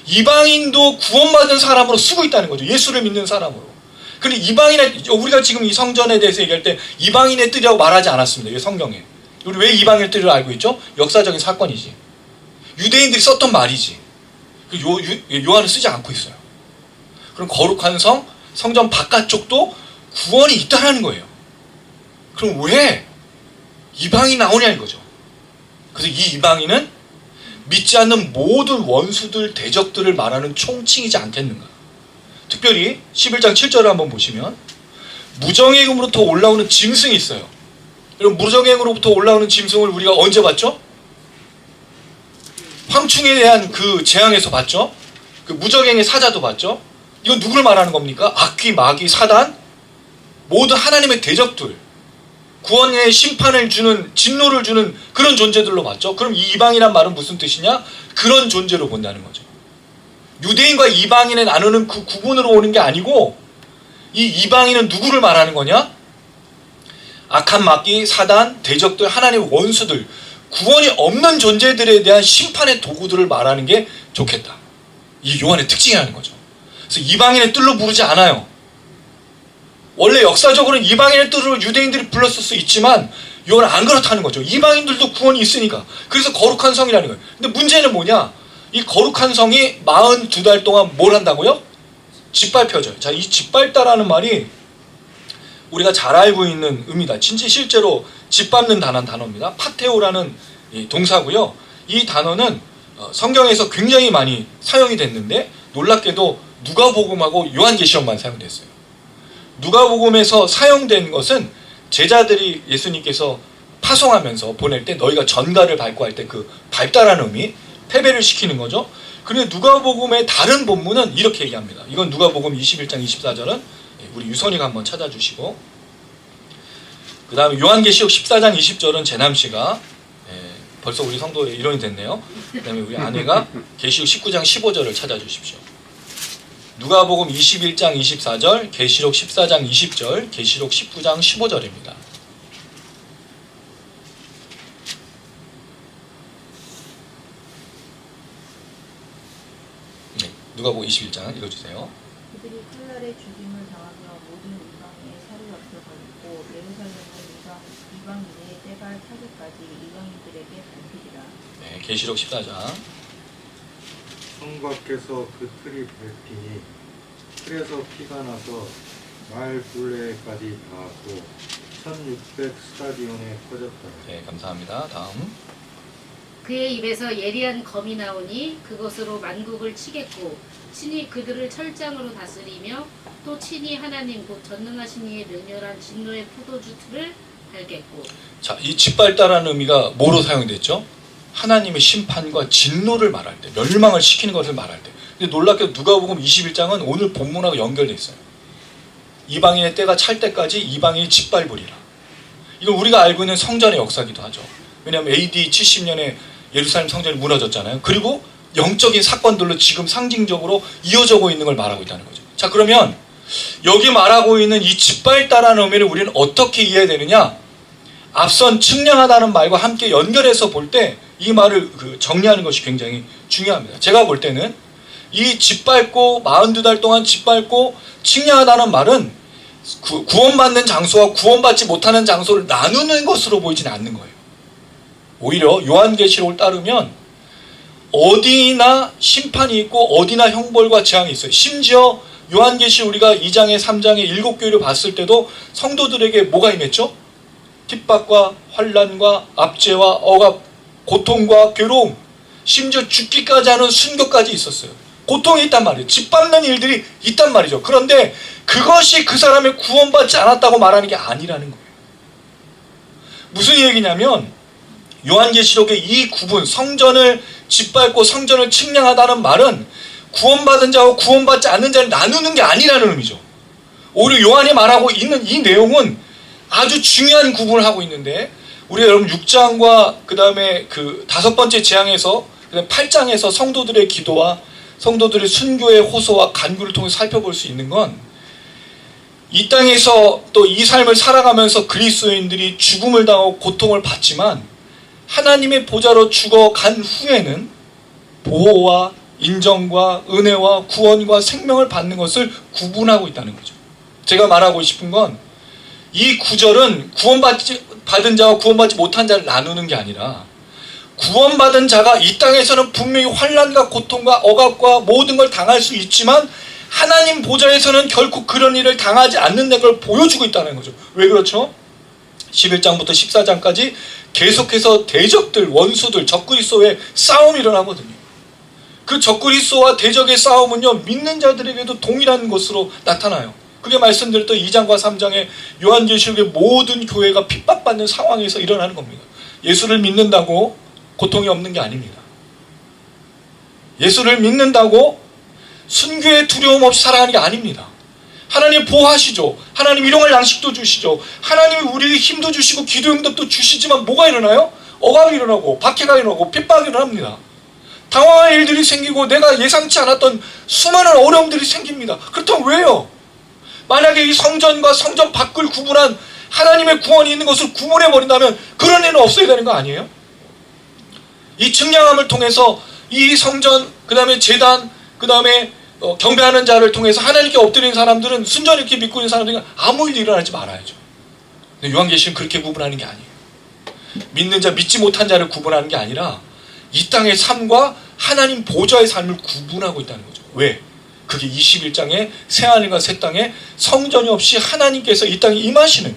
이방인도 구원받은 사람으로 쓰고 있다는 거죠. 예수를 믿는 사람으로. 그런데 우리가 지금 이 성전에 대해서 얘기할 때 이방인의 뜰이라고 말하지 않았습니다. 이 성경에. 우리 왜 이방인의 뜰을 알고 있죠? 역사적인 사건이지. 유대인들이 썼던 말이지. 요한은 쓰지 않고 있어요. 그럼 거룩한 성전 바깥쪽도 구원이 있다는 거예요. 그럼 왜 이방인이 나오냐 이거죠. 그래서 이 이방인은 믿지 않는 모든 원수들, 대적들을 말하는 총칭이지 않겠는가. 특별히 11장 7절을 한번 보시면 무정행으로부터 올라오는 짐승이 있어요. 여러분, 무정행으로부터 올라오는 짐승을 우리가 언제 봤죠? 황충에 대한 그 재앙에서 봤죠? 그 무정행의 사자도 봤죠? 이건 누구를 말하는 겁니까? 악귀, 마귀, 사단, 모든 하나님의 대적들, 구원의 심판을 주는, 진노를 주는 그런 존재들로 봤죠. 그럼 이 이방이란 말은 무슨 뜻이냐? 그런 존재로 본다는 거죠. 유대인과 이방인의 나누는 그 구분으로 오는 게 아니고, 이 이방인은 누구를 말하는 거냐? 악한 마귀, 사단, 대적들, 하나님의 원수들, 구원이 없는 존재들에 대한 심판의 도구들을 말하는 게 좋겠다. 이 요한의 특징이라는 거죠. 그래서 이방인의 뜰로 부르지 않아요. 원래 역사적으로는 이방인의 뜰로 유대인들이 불렀을 수 있지만 요한은 안 그렇다는 거죠. 이방인들도 구원이 있으니까. 그래서 거룩한 성이라는 거예요. 근데 문제는 뭐냐? 이 거룩한 성이 42달 동안 뭘 한다고요? 짓밟혀져요. 자, 이 짓밟다라는 말이 우리가 잘 알고 있는 의미다. 진짜 실제로 짓밟는다는 단어입니다. 파테오라는 동사고요. 이 단어는 성경에서 굉장히 많이 사용이 됐는데 놀랍게도 누가복음하고 요한계시록만 사용됐어요. 누가복음에서 사용된 것은 제자들이 예수님께서 파송하면서 보낼 때 너희가 전가를 밟고 할 때 그 밟다라는 의미, 패배를 시키는 거죠. 그런데 누가복음의 다른 본문은 이렇게 얘기합니다. 이건 누가복음 21장 24절은 우리 유선이가 한번 찾아주시고, 그 다음에 요한계시록 14장 20절은 재남씨가, 벌써 우리 성도의 일원이 됐네요. 그 다음에 우리 아내가 계시록 19장 15절을 찾아주십시오. 누가복음 21장 24절, 계시록 14장 20절, 계시록 19장 15절입니다. 네, 누가복음 21장 읽어주세요. 그들이 칼날에 죽임을 당하며 모든 이방에 사로잡혀 걸렸고 예루살렘은 이방인의 때갈 타기까지 이방인들에게 밟히리라. 네, 계시록 14장. 성 밖에서 그 틀이 밟히니 틀에서 피가 나서 마을 둘레까지 닿았고 1600 스타디온에 퍼졌다. 네, 감사합니다. 다음. 그의 입에서 예리한 검이 나오니 그것으로 만국을 치겠고 친히 그들을 철장으로 다스리며 또 친히 하나님 곧 전능하신 이의 맹렬한 진노의 포도주 틀을 달겠고. 자, 이 짓밟다라는 의미가 뭐로 사용됐죠? 하나님의 심판과 진노를 말할 때, 멸망을 시키는 것을 말할 때. 근데 놀랍게도 누가복음 21장은 오늘 본문하고 연결돼 있어요. 이방인의 때가 찰 때까지 이방인이 짓밟으리라. 이건 우리가 알고 있는 성전의 역사기도 하죠. 왜냐하면 AD 70년에 예루살렘 성전이 무너졌잖아요. 그리고 영적인 사건들로 지금 상징적으로 이어져고 있는 걸 말하고 있다는 거죠. 자, 그러면 여기 말하고 있는 이 짓밟다라는 의미를 우리는 어떻게 이해해야 되느냐? 앞선 측량하다는 말과 함께 연결해서 볼 때 이 말을 정리하는 것이 굉장히 중요합니다. 제가 볼 때는 이 짓밟고 42달 동안 짓밟고 측량하다는 말은 구원받는 장소와 구원받지 못하는 장소를 나누는 것으로 보이지는 않는 거예요. 오히려 요한계시록을 따르면 어디나 심판이 있고 어디나 형벌과 재앙이 있어요. 심지어 요한계시록 우리가 2장에 3장에 7교회를 봤을 때도 성도들에게 뭐가 임했죠? 핍박과 환난과 압제와 억압, 고통과 괴로움, 심지어 죽기까지 하는 순교까지 있었어요. 고통이 있단 말이에요. 짓밟는 일들이 있단 말이죠. 그런데 그것이 그 사람의 구원받지 않았다고 말하는 게 아니라는 거예요. 무슨 얘기냐면 요한계시록의 이 구분, 성전을 짓밟고 성전을 측량하다는 말은 구원받은 자와 구원받지 않는 자를 나누는 게 아니라는 의미죠. 오히려 요한이 말하고 있는 이 내용은 아주 중요한 구분을 하고 있는데, 우리가 여러분 6장과 그 다음에 그 5번째 재앙에서, 그 다음에 8장에서 성도들의 기도와 성도들의 순교의 호소와 간구를 통해서 살펴볼 수 있는 건, 이 땅에서 또 이 삶을 살아가면서 그리스도인들이 죽음을 당하고 고통을 받지만 하나님의 보좌로 죽어간 후에는 보호와 인정과 은혜와 구원과 생명을 받는 것을 구분하고 있다는 거죠. 제가 말하고 싶은 건 이 구절은 구원받은 자와 구원받지 못한 자를 나누는 게 아니라, 구원받은 자가 이 땅에서는 분명히 환난과 고통과 억압과 모든 걸 당할 수 있지만 하나님 보좌에서는 결코 그런 일을 당하지 않는다는 걸 보여주고 있다는 거죠. 왜 그렇죠? 11장부터 14장까지 계속해서 대적들, 원수들, 적그리스도의 싸움이 일어나거든요. 그 적그리스도와 대적의 싸움은요, 믿는 자들에게도 동일한 것으로 나타나요. 그게 말씀드렸던 2장과 3장의 요한계시록의 모든 교회가 핍박받는 상황에서 일어나는 겁니다. 예수를 믿는다고 고통이 없는 게 아닙니다. 예수를 믿는다고 순교의 두려움 없이 살아가는 게 아닙니다. 하나님 보호하시죠. 하나님 일용할 양식도 주시죠. 하나님이 우리에게 힘도 주시고 기도 응답도 주시지만 뭐가 일어나요? 억압이 일어나고 박해가 일어나고 핍박이 일어납니다. 당황할 일들이 생기고 내가 예상치 않았던 수많은 어려움들이 생깁니다. 그렇다면 왜요? 만약에 이 성전과 성전 밖을 구분한 하나님의 구원이 있는 것을 구분해버린다면 그런 일은 없어야 되는 거 아니에요? 이 측량함을 통해서 이 성전, 그 다음에 제단, 그 다음에 경배하는 자를 통해서 하나님께 엎드리는 사람들은, 순전히 이렇게 믿고 있는 사람들은 아무 일도 일어나지 말아야죠. 근데 요한계시는 그렇게 구분하는 게 아니에요. 믿는 자, 믿지 못한 자를 구분하는 게 아니라 이 땅의 삶과 하나님 보좌의 삶을 구분하고 있다는 거죠. 왜? 그게 21장의 새하늘과 새 땅에 성전이 없이 하나님께서 이 땅에 임하시는,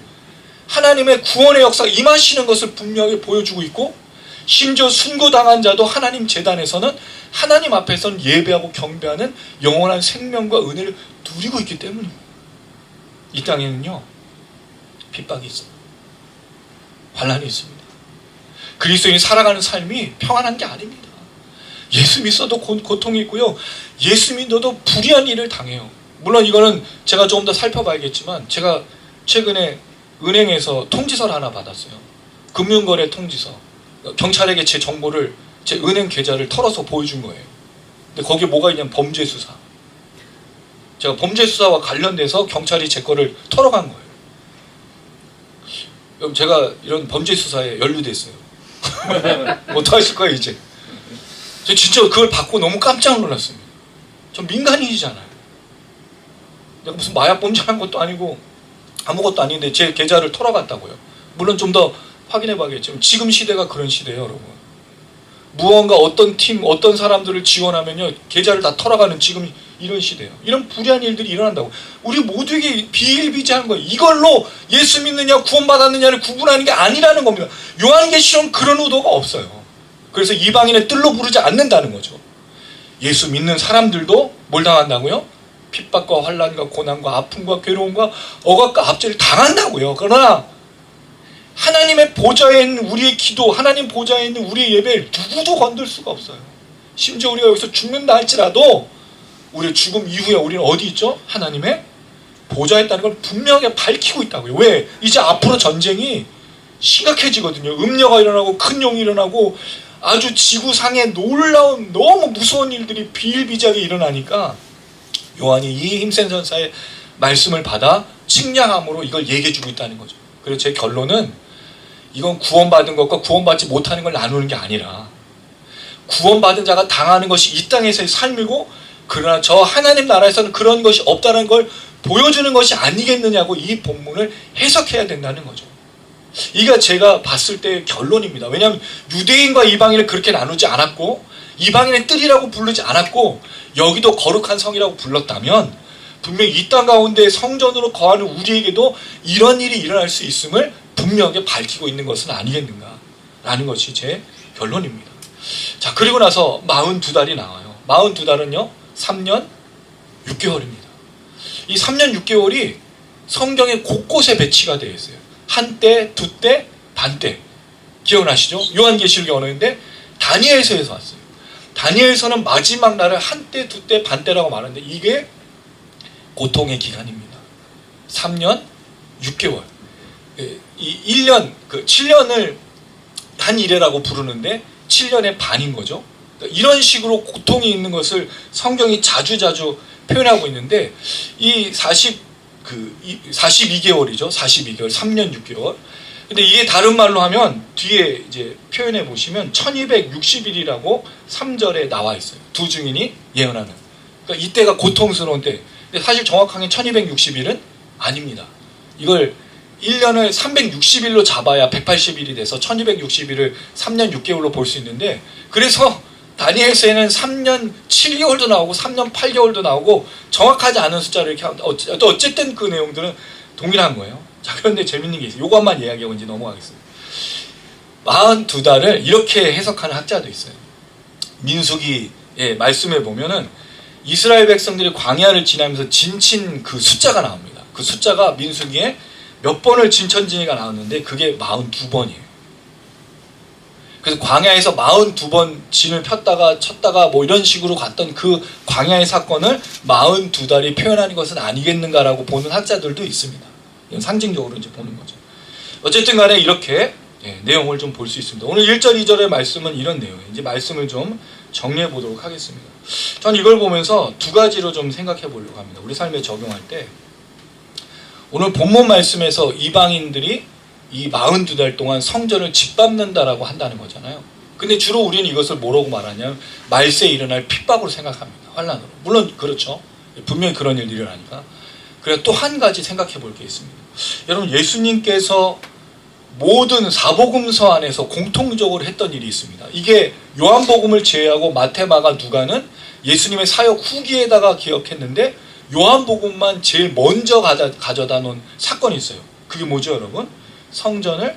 하나님의 구원의 역사가 임하시는 것을 분명히 보여주고 있고, 심지어 순교당한 자도 하나님 제단에서는 하나님 앞에서는 예배하고 경배하는 영원한 생명과 은혜를 누리고 있기 때문입니다. 이 땅에는요, 핍박이 있습니다. 환난이 있습니다. 그리스도인이 살아가는 삶이 평안한 게 아닙니다. 예수 믿어도 고통이 있고요, 예수 믿어도 불의한 일을 당해요. 물론 이거는 제가 조금 더 살펴봐야겠지만, 제가 최근에 은행에서 통지서를 하나 받았어요. 금융거래 통지서. 경찰에게 제 정보를, 제 은행 계좌를 털어서 보여준 거예요. 근데 거기에 뭐가 있냐면 범죄수사. 제가 범죄수사와 관련돼서 경찰이 제 거를 털어간 거예요. 그럼 제가 이런 범죄수사에 연루됐어요. 어떡하실 거예요 이제? 저 진짜 그걸 받고 너무 깜짝 놀랐습니다. 전 민간인이잖아요. 내가 무슨 마약 범죄한 것도 아니고 아무것도 아닌데 제 계좌를 털어갔다고요. 물론 좀 더 확인해 봐야겠지만 지금 시대가 그런 시대예요, 여러분. 무언가 어떤 팀, 어떤 사람들을 지원하면요, 계좌를 다 털어가는 지금 이런 시대예요. 이런 불의한 일들이 일어난다고. 우리 모두에게 비일비재한 거예요. 이걸로 예수 믿느냐 구원받았느냐를 구분하는 게 아니라는 겁니다. 요한계시록은 그런 의도가 없어요. 그래서 이방인의 뜰로 부르지 않는다는 거죠. 예수 믿는 사람들도 뭘 당한다고요? 핍박과 환난과 고난과 아픔과 괴로움과 억압과 압제를 당한다고요. 그러나 하나님의 보좌에 있는 우리의 기도, 하나님 보좌에 있는 우리의 예배를 누구도 건들 수가 없어요. 심지어 우리가 여기서 죽는다 할지라도 우리의 죽음 이후에 우리는 어디 있죠? 하나님의 보좌에 있다는 걸 분명하게 밝히고 있다고요. 왜? 이제 앞으로 전쟁이 심각해지거든요. 음녀가 일어나고 큰 용이 일어나고 아주 지구상에 놀라운 너무 무서운 일들이 비일비재하게 일어나니까 요한이 이 힘센 전사의 말씀을 받아 측량함으로 이걸 얘기해주고 있다는 거죠. 그래서 제 결론은 이건 구원받은 것과 구원받지 못하는 걸 나누는 게 아니라 구원받은 자가 당하는 것이 이 땅에서의 삶이고 그러나 저 하나님 나라에서는 그런 것이 없다는 걸 보여주는 것이 아니겠느냐고 이 본문을 해석해야 된다는 거죠. 이게 제가 봤을 때의 결론입니다. 왜냐하면 유대인과 이방인을 그렇게 나누지 않았고 이방인의 뜰이라고 부르지 않았고 여기도 거룩한 성이라고 불렀다면 분명히 이 땅 가운데 성전으로 거하는 우리에게도 이런 일이 일어날 수 있음을 분명하게 밝히고 있는 것은 아니겠는가 라는 것이 제 결론입니다. 자, 그리고 나서 42달이 나와요. 42달은요 3년 6개월입니다. 이 3년 6개월이 성경의 곳곳에 배치가 되어 있어요. 한때, 두때, 반때. 기억나시죠? 요한계시록에 언어인데 다니엘서에서 왔어요. 다니엘서는 마지막 날을 한때, 두때, 반때라고 말하는데 이게 고통의 기간입니다. 3년 6개월. 이 1년, 7년을 한 일해라고 부르는데 7년의 반인 거죠. 이런 식으로 고통이 있는 것을 성경이 자주자주 표현하고 있는데 이 42개월이죠. 42개월, 3년 6개월. 근데 이게 다른 말로 하면 뒤에 이제 표현해 보시면 1260일이라고 3절에 나와 있어요. 두 증인이 예언하는. 그러니까 이때가 고통스러운 때. 근데 사실 정확하게 1260일은 아닙니다. 이걸 1년을 360일로 잡아야 180일이 돼서 1260일을 3년 6개월로 볼 수 있는데 그래서 다니엘서에는 3년 7개월도 나오고 3년 8개월도 나오고 정확하지 않은 숫자를 이렇게 하는데 어쨌든 그 내용들은 동일한 거예요. 자, 그런데 재밌는 게 있어요. 요것만 이야기하고 이제 넘어가겠습니다. 42달을 이렇게 해석하는 학자도 있어요. 민수기의 말씀에 보면은 이스라엘 백성들이 광야를 지나면서 진친 그 숫자가 나옵니다. 그 숫자가 민수기에 몇 번을 진천지니가 나왔는데 그게 42번이에요. 그래서 광야에서 42번 진을 폈다가 쳤다가 뭐 이런 식으로 갔던 그 광야의 사건을 42달이 표현하는 것은 아니겠는가라고 보는 학자들도 있습니다. 이건 상징적으로 이제 보는 거죠. 어쨌든 간에 이렇게 내용을 좀 볼 수 있습니다. 오늘 1절, 2절의 말씀은 이런 내용이에요. 이제 말씀을 좀 정리해 보도록 하겠습니다. 저는 이걸 보면서 두 가지로 좀 생각해 보려고 합니다. 우리 삶에 적용할 때 오늘 본문 말씀에서 이방인들이 이 42달 동안 성전을 짓밟는다라고 한다는 거잖아요. 근데 주로 우리는 이것을 뭐라고 말하냐면 말세에 일어날 핍박으로 생각합니다. 환난으로. 물론 그렇죠. 분명히 그런 일이 일어나니까. 그래서 또 한 가지 생각해 볼 게 있습니다. 여러분 예수님께서 모든 사복음서 안에서 공통적으로 했던 일이 있습니다. 이게 요한복음을 제외하고 마태, 마가, 누가는 예수님의 사역 후기에다가 기억했는데 요한복음만 제일 먼저 가져다 놓은 사건이 있어요. 그게 뭐죠, 여러분? 성전을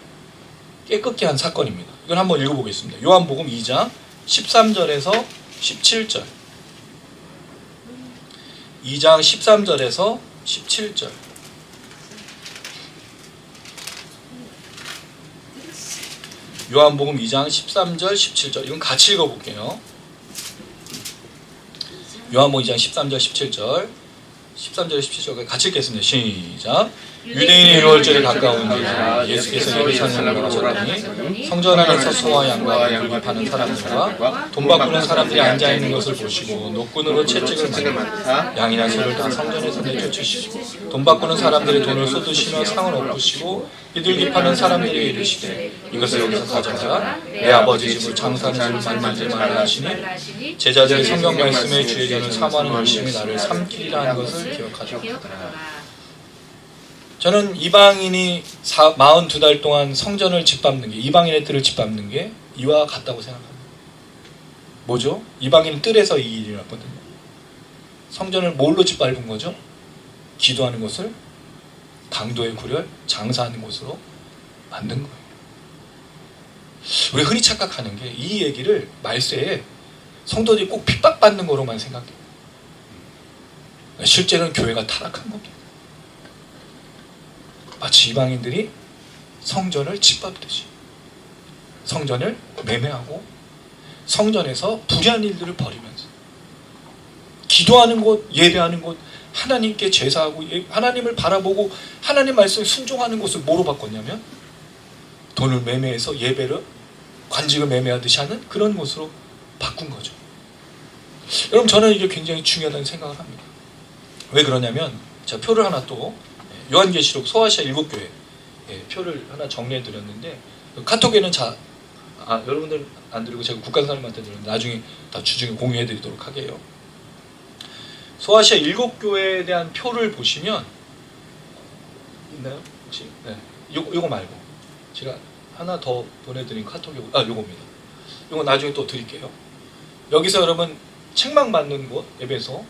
깨끗게 한 사건입니다. 이걸 한번 읽어보겠습니다. 요한복음 2장 13절에서 17절. 2장 13절에서 17절. 요한복음 2장 13절 17절. 이건 같이 읽어볼게요. 요한복음 2장 13절 17절. 13절 17절 같이 읽겠습니다. 시작. 유대인의 일월절이 가까운지라 예수께서 예루살렘으로 가셨더니 성전 안에서 소와 양과 양을 파는 사람들과 돈 바꾸는 사람들이 앉아있는 것을 보시고 노끈으로 채찍을 만들어 양이나 소를 다 성전에서 내쫓으시고 돈 바꾸는 사람들이 돈을 쏟으시며 상을 엎으시고 비둘기 파는 사람들에게 이르시되 이것을 여기서 가져가 내 아버지 집을 장사하는 집을 만들지 말라 하시니 제자들의 성경 말씀에 주의 전을 사모하는 열심히 나를 삼키리라 하는 것을 기억하셨더라. 저는 이방인이 42달 동안 성전을 짓밟는 게 이방인의 뜰을 짓밟는 게 이와 같다고 생각합니다. 뭐죠? 이방인 뜰에서 이 일이 일어났거든요. 성전을 뭘로 짓밟은 거죠? 기도하는 곳을 강도의 구렬, 장사하는 곳으로 만든 거예요. 우리가 흔히 착각하는 게 이 얘기를 말세에 성도들이 꼭 핍박받는 거로만 생각해요. 실제로는 교회가 타락한 겁니다. 마치 이방인들이 성전을 짓밟듯이 성전을 매매하고 성전에서 불의한 일들을 벌이면서 기도하는 곳, 예배하는 곳, 하나님께 제사하고 하나님을 바라보고 하나님 말씀에 순종하는 곳을 뭐로 바꿨냐면 돈을 매매해서 예배를 관직을 매매하듯이 하는 그런 곳으로 바꾼 거죠. 여러분, 저는 이게 굉장히 중요하다는 생각을 합니다. 왜 그러냐면 제가 표를 하나 또 요한계시록 소아시아 7교회 표를 하나 정리해 드렸는데 카톡에는 여러분들 안 드리고 제가 국간사님한테 드렸는데 나중에 다 주중에 공유해 드리도록 하게요. 소아시아 7교회에 대한 표를 보시면 있나요? 혹시? 네. 요거 말고 제가 하나 더 보내드린 카톡이 요겁니다. 요거 나중에 또 드릴게요. 여기서 여러분 책망 받는 곳 에베소,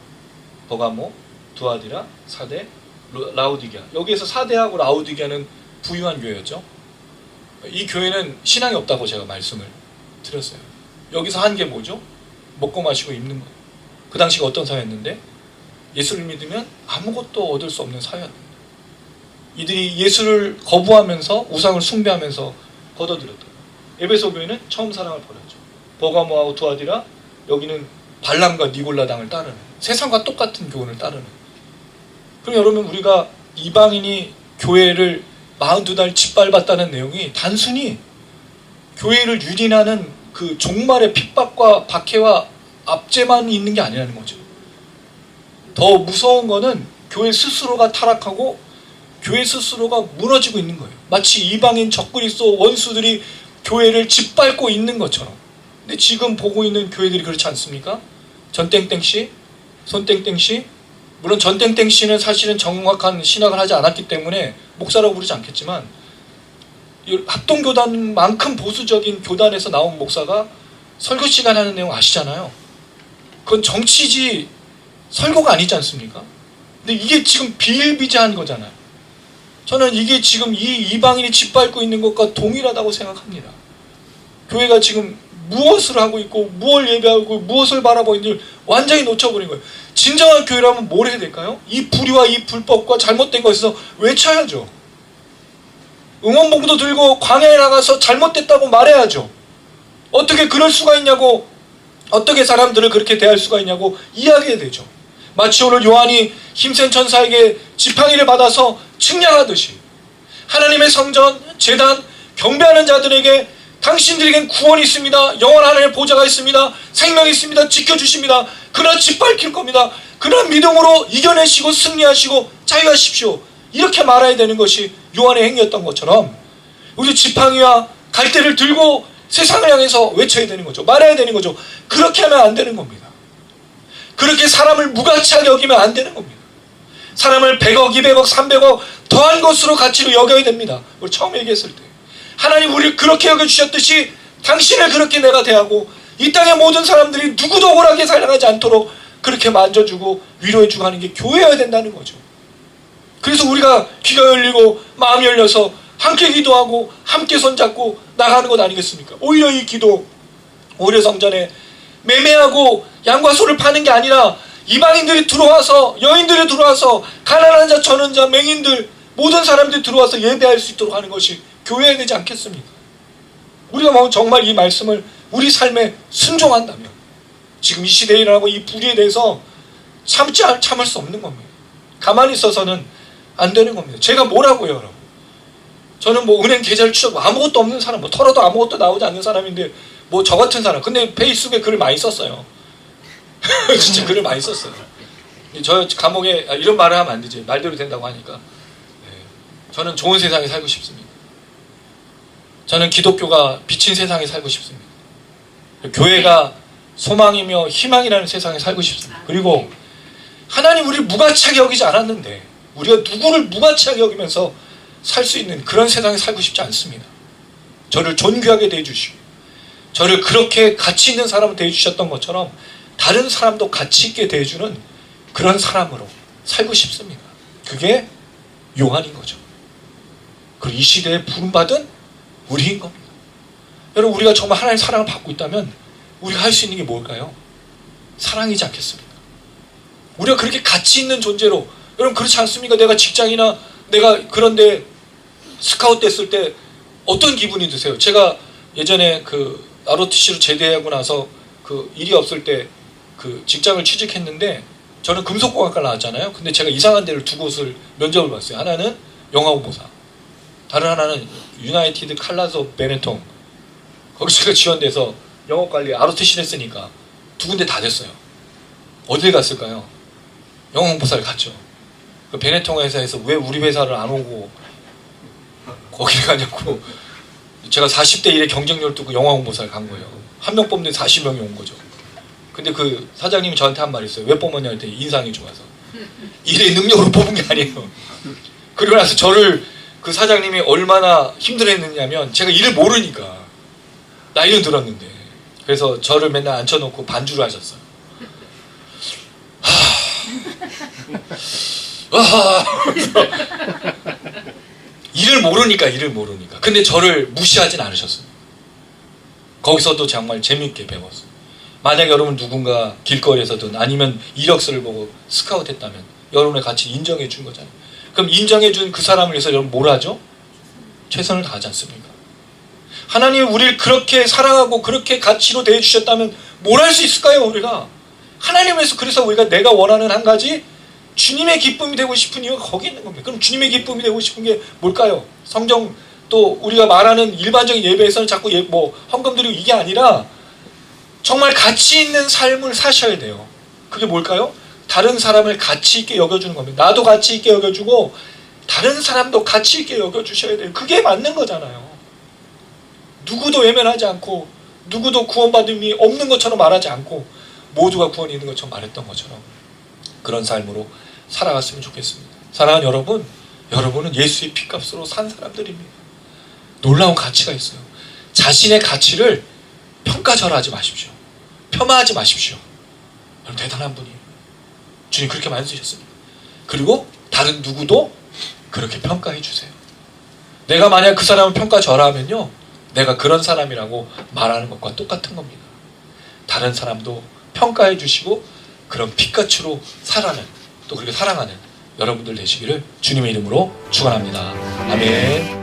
버가모, 두아디라, 사대, 라우디게아. 여기에서 사대하고 라우디게아는 부유한 교회였죠. 이 교회는 신앙이 없다고 제가 말씀을 드렸어요. 여기서 한 게 뭐죠? 먹고 마시고 입는 거. 그 당시가 어떤 사회였는데 예수를 믿으면 아무것도 얻을 수 없는 사회였습니다. 이들이 예수를 거부하면서 우상을 숭배하면서 걷어들였다. 에베소 교회는 처음 사랑을 버렸죠. 버가모하고 두아디라, 여기는 발람과 니골라 당을 따르는, 세상과 똑같은 교훈을 따르는. 그럼 여러분, 우리가 이방인이 교회를 42달 짓밟았다는 내용이 단순히 교회를 유린하는 그 종말의 핍박과 박해와 압제만 있는 게 아니라는 거죠. 더 무서운 거는 교회 스스로가 타락하고 교회 스스로가 무너지고 있는 거예요. 마치 이방인 적그리스도 원수들이 교회를 짓밟고 있는 것처럼. 근데 지금 보고 있는 교회들이 그렇지 않습니까? 전땡땡씨, 손땡땡씨. 물론 전땡땡씨는 사실은 정확한 신학을 하지 않았기 때문에 목사라고 부르지 않겠지만 합동교단만큼 보수적인 교단에서 나온 목사가 설교 시간 하는 내용 아시잖아요. 그건 정치지 설교가 아니지 않습니까? 근데 이게 지금 비일비재한 거잖아요. 저는 이게 지금 이 이방인이 짓밟고 있는 것과 동일하다고 생각합니다. 교회가 지금 무엇을 하고 있고 무엇을 예배하고 무엇을 바라보고 있는지 완전히 놓쳐버린 거예요. 진정한 교회라면 뭘 해야 될까요? 이 불의와 이 불법과 잘못된 것에서 외쳐야죠. 응원봉도 들고 광야에 나가서 잘못됐다고 말해야죠. 어떻게 그럴 수가 있냐고, 어떻게 사람들을 그렇게 대할 수가 있냐고 이야기해야 되죠. 마치 오늘 요한이 힘센 천사에게 지팡이를 받아서 측량하듯이 하나님의 성전, 제단, 경배하는 자들에게 당신들에겐 구원이 있습니다. 영원 하나님의 보좌가 있습니다. 생명이 있습니다. 지켜주십니다. 그러나 짓밟힐 겁니다. 그러나 믿음으로 이겨내시고 승리하시고 자유하십시오. 이렇게 말해야 되는 것이 요한의 행위였던 것처럼 우리 지팡이와 갈대를 들고 세상을 향해서 외쳐야 되는 거죠. 말해야 되는 거죠. 그렇게 하면 안 되는 겁니다. 그렇게 사람을 무가치하게 여기면 안 되는 겁니다. 사람을 100억, 200억, 300억 더한 것으로 가치로 여겨야 됩니다. 우리 처음 얘기했을 때 하나님 우리를 그렇게 여겨주셨듯이 당신을 그렇게 내가 대하고 이 땅의 모든 사람들이 누구도 억울하게 살아가지 않도록 그렇게 만져주고 위로해주고 하는 게 교회여야 된다는 거죠. 그래서 우리가 귀가 열리고 마음이 열려서 함께 기도하고 함께 손잡고 나가는 것 아니겠습니까? 오히려 이 기도, 오히려 성전에 매매하고 양과 소를 파는 게 아니라 이방인들이 들어와서, 여인들이 들어와서, 가난한 자, 저는 자, 맹인들 모든 사람들이 들어와서 예배할 수 있도록 하는 것이 교회여야 되지 않겠습니까? 우리가 정말 이 말씀을 우리 삶에 순종한다면 지금 이 시대에 일어나고 이 불의에 대해서 참을 수 없는 겁니다. 가만히 있어서는 안 되는 겁니다. 제가 뭐라고요, 여러분? 저는 은행 계좌를 추적 아무것도 없는 사람, 털어도 아무것도 나오지 않는 사람인데 저 같은 사람. 근데 페이스북에 글을 많이 썼어요. 진짜 글을 많이 썼어요. 저 감옥에 이런 말을 하면 안 되지. 말대로 된다고 하니까. 저는 좋은 세상에 살고 싶습니다. 저는 기독교가 비친 세상에 살고 싶습니다. 교회가 소망이며 희망이라는 세상에 살고 싶습니다. 그리고 하나님 우리를 무가치하게 여기지 않았는데 우리가 누구를 무가치하게 여기면서 살 수 있는 그런 세상에 살고 싶지 않습니다. 저를 존귀하게 대해주시고 저를 그렇게 가치 있는 사람으로 대해주셨던 것처럼 다른 사람도 가치 있게 대해주는 그런 사람으로 살고 싶습니다. 그게 요한인 거죠. 그리고 이 시대에 부름받은 우리인 겁니다. 여러분 우리가 정말 하나님의 사랑을 받고 있다면 우리가 할 수 있는 게 뭘까요? 사랑이지 않겠습니까? 우리가 그렇게 가치 있는 존재로, 여러분 그렇지 않습니까? 내가 직장이나 내가 그런데 스카웃 됐을 때 어떤 기분이 드세요? 제가 예전에 그 ROTC로 제대하고 나서 그 일이 없을 때 그 직장을 취직했는데 저는 금속공학과 나왔잖아요. 근데 제가 이상한 데를 두 곳을 면접을 봤어요. 하나는 영화홍보사, 다른 하나는 유나이티드 칼라스 오브 베네통. 거기 제가 지원돼서 영업관리 ROTC를 했으니까 두 군데 다 됐어요. 어딜 갔을까요? 영화홍보사를 갔죠. 그 베네통 회사에서 왜 우리 회사를 안 오고 거기를 가냐고. 제가 40대 1의 경쟁률 두고 영화홍보사를 간 거예요. 한 명 뽑는데 40명이 온 거죠. 근데 그 사장님이 저한테 한 말이 있어요. 왜 뽑았냐 했더니 인상이 좋아서. 일의 능력으로 뽑은 게 아니에요. 그리고 나서 저를 그 사장님이 얼마나 힘들어했느냐면 제가 일을 모르니까 나이는 들었는데 그래서 저를 맨날 앉혀놓고 반주를 하셨어요. 일을 모르니까 근데 저를 무시하진 않으셨어요. 거기서도 정말 재미있게 배웠어요. 만약 여러분 누군가 길거리에서든 아니면 이력서를 보고 스카웃했다면 여러분의 가치를 인정해 준 거잖아요. 그럼 인정해 준 그 사람을 위해서 여러분 뭘 하죠? 최선을 다하지 않습니까? 하나님이 우리를 그렇게 사랑하고 그렇게 가치로 대해주셨다면 뭘 할 수 있을까요? 우리가 하나님에서 그래서 우리가 내가 원하는 한 가지 주님의 기쁨이 되고 싶은 이유가 거기 있는 겁니다. 그럼 주님의 기쁨이 되고 싶은 게 뭘까요? 성경 또 우리가 말하는 일반적인 예배에서는 자꾸 뭐 헌금 드리고 이게 아니라 정말 가치 있는 삶을 사셔야 돼요. 그게 뭘까요? 다른 사람을 가치 있게 여겨주는 겁니다. 나도 가치 있게 여겨주고 다른 사람도 가치 있게 여겨주셔야 돼요. 그게 맞는 거잖아요. 누구도 외면하지 않고 누구도 구원받음이 없는 것처럼 말하지 않고 모두가 구원이 있는 것처럼 말했던 것처럼 그런 삶으로 살아갔으면 좋겠습니다. 사랑하는 여러분, 여러분은 예수의 피값으로 산 사람들입니다. 놀라운 가치가 있어요. 자신의 가치를 평가절하하지 마십시오. 폄하하지 마십시오. 여러분 대단한 분이에요. 주님 그렇게 만드셨습니다. 그리고 다른 누구도 그렇게 평가해 주세요. 내가 만약 그 사람을 평가절하하면요, 내가 그런 사람이라고 말하는 것과 똑같은 겁니다. 다른 사람도 평가해 주시고 그런 빛같이로 살아가는, 또 그렇게 사랑하는 여러분들 되시기를 주님의 이름으로 축원합니다. 아멘.